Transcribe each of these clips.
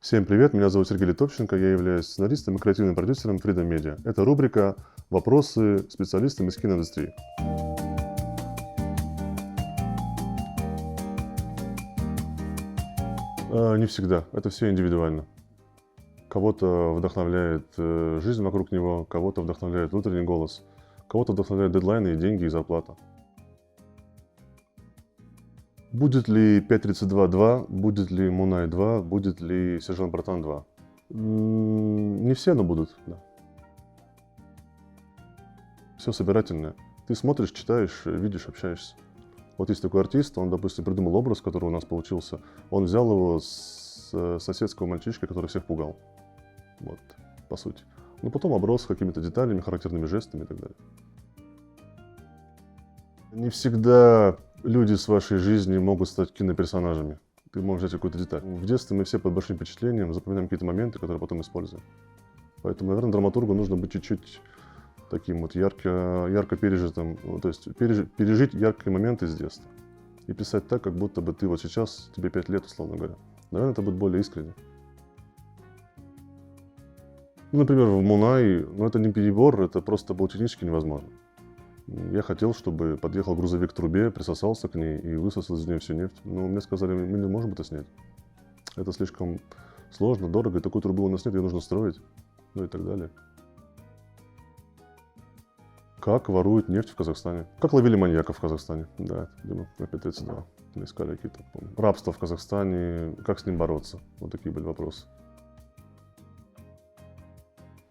Всем привет, меня зовут Сергей Литовченко, я являюсь сценаристом и креативным продюсером Freedom Media. Это рубрика «Вопросы специалистам из киноиндустрии». Не всегда, это все индивидуально. Кого-то вдохновляет жизнь вокруг него, кого-то вдохновляет внутренний голос, кого-то вдохновляют дедлайны и деньги и зарплата. Будет ли 5.32.2, будет ли Мунай 2, будет ли Сержант Братан 2? Не все, но будут, да. Все собирательное. Ты смотришь, читаешь, видишь, общаешься. Вот есть такой артист, он, допустим, придумал образ, который у нас получился. Он взял его с соседского мальчишки, который всех пугал. Вот, по сути. Но потом оброс какими-то деталями, характерными жестами и так далее. Не всегда люди с вашей жизни могут стать киноперсонажами. Ты можешь взять какую-то деталь. В детстве мы все под большим впечатлением запоминаем какие-то моменты, которые потом используем. Поэтому, наверное, драматургу нужно быть чуть-чуть таким вот ярко пережитым, ну, то есть пережить яркие моменты из детства и писать так, как будто бы ты вот сейчас, тебе 5 лет, условно говоря. Наверное, это будет более искренне. Ну, например, в Мунай, ну, это не перебор, это просто было технически невозможно. Я хотел, чтобы подъехал грузовик к трубе, присосался к ней и высосал из нее всю нефть. Но мне сказали, мы не можем это снять. Это слишком сложно, дорого, и такой трубы у нас нет, ее нужно строить, ну и так далее. Как воруют нефть в Казахстане? Как ловили маньяков в Казахстане? Да, видимо, на 5.32. Мы искали какие-то, помню. Рабство в Казахстане, как с ним бороться? Вот такие были вопросы.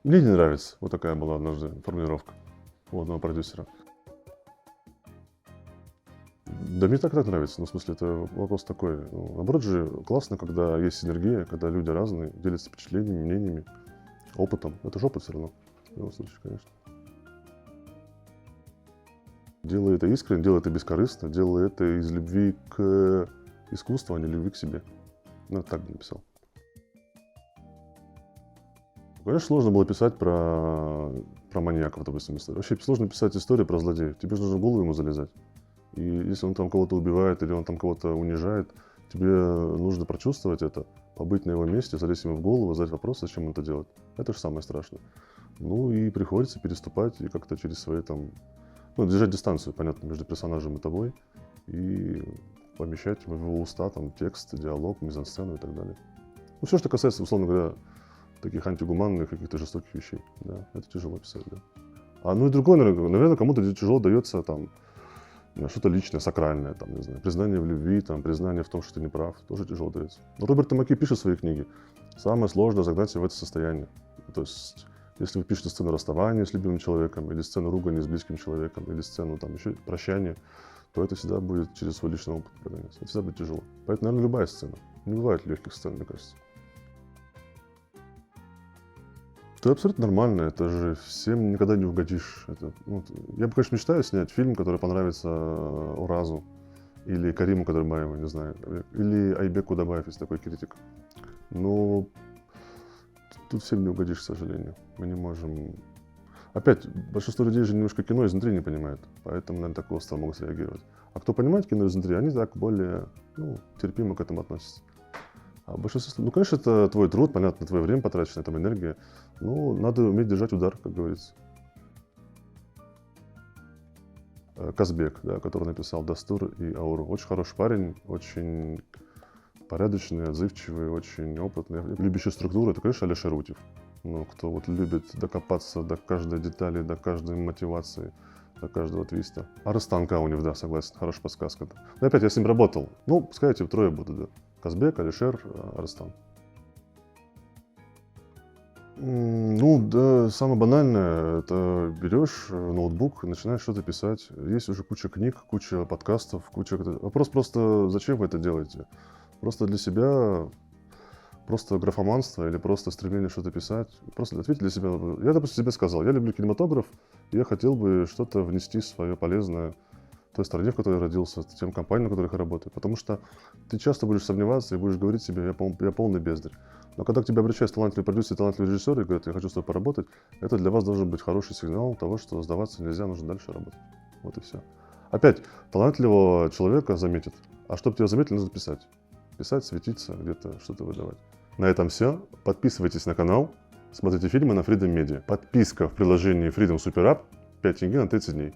Мне не нравится. Вот такая была однажды формулировка у одного продюсера. Да мне так нравится. Ну, в смысле, это вопрос такой. Ну, наоборот же классно, когда есть синергия, когда люди разные, делятся впечатлениями, мнениями, опытом. Это же опыт все равно. В любом случае, конечно. Делай это искренне, делай это бескорыстно, делай это из любви к искусству, а не любви к себе. Ну, так бы написал. Конечно, сложно было писать про маньяков, допустим, историю. Вообще сложно писать историю про злодея. Тебе же нужно в голову ему залезать. И если он там кого-то убивает или он там кого-то унижает, тебе нужно прочувствовать это, побыть на его месте, залезть ему в голову, задать вопрос, зачем он это делает. Это же самое страшное. Ну и приходится переступать и как-то через свои там... Ну, держать дистанцию, понятно, между персонажем и тобой. И помещать в его уста там текст, диалог, мизансцену и так далее. Ну, все, что касается, условно говоря, таких антигуманных, каких-то жестоких вещей. Да, это тяжело писать, да. Ну и другое, наверное, кому-то тяжело дается там что-то личное, сакральное, там, не знаю, признание в любви, там, признание в том, что ты не прав, тоже тяжело дается. Но Роберт Маки пишет в своей книге, самое сложное загнать себя в это состояние. То есть, если вы пишете сцену расставания с любимым человеком, или сцену ругания с близким человеком, или сцену там еще прощания, то это всегда будет через свой личный опыт прогоняться. Это всегда будет тяжело. Поэтому, наверное, любая сцена. Не бывает легких сцен, мне кажется. Это абсолютно нормально, это же всем никогда не угодишь. Это, ну, я бы, конечно, мечтаю снять фильм, который понравится Уразу, или Кариму Кадырбаеву, не знаю, или Айбеку Удабаев, есть такой критик. Но тут всем не угодишь, к сожалению. Мы не можем... Опять, большинство людей же немножко кино изнутри не понимают, поэтому, наверное, так остро могут среагировать. А кто понимает кино изнутри, они так более терпимо к этому относятся. А большинство... Ну, конечно, это твой труд, понятно, твое время потрачено, там энергия. Но надо уметь держать удар, как говорится. Казбек, да, который написал «Дастур» и «Ауру». Очень хороший парень, очень порядочный, отзывчивый, очень опытный, любящий структуру. Это, конечно, Алишер Утев. Ну, кто вот любит докопаться до каждой детали, до каждой мотивации, до каждого твиста. Арыстан Каунев, да, согласен, хорошая подсказка. Но опять, я с ним работал. Ну, пускай эти трое будут, да. Казбек, Алишер, Арыстан. Ну, да, самое банальное, это берешь ноутбук и начинаешь что-то писать. Есть уже куча книг, куча подкастов, куча... Вопрос просто, зачем вы это делаете? Просто для себя, просто графоманство или просто стремление что-то писать? Просто ответьте для себя. Я, допустим, себе сказал, я люблю кинематограф, и я хотел бы что-то внести свое полезное той стране, в которой я родился, тем компаниям, в которых я работаю. Потому что ты часто будешь сомневаться и будешь говорить себе, я полный бездарь. Но когда к тебе обращаются талантливые продюсеры, талантливые режиссеры и говорят, я хочу с тобой поработать, это для вас должен быть хороший сигнал того, что сдаваться нельзя, нужно дальше работать. Вот и все. Опять, талантливого человека заметят. А чтобы тебя заметили, нужно писать. Писать, светиться, где-то что-то выдавать. На этом все. Подписывайтесь на канал, смотрите фильмы на Freedom Media. Подписка в приложении Freedom Super App 5 тенге на 30 дней.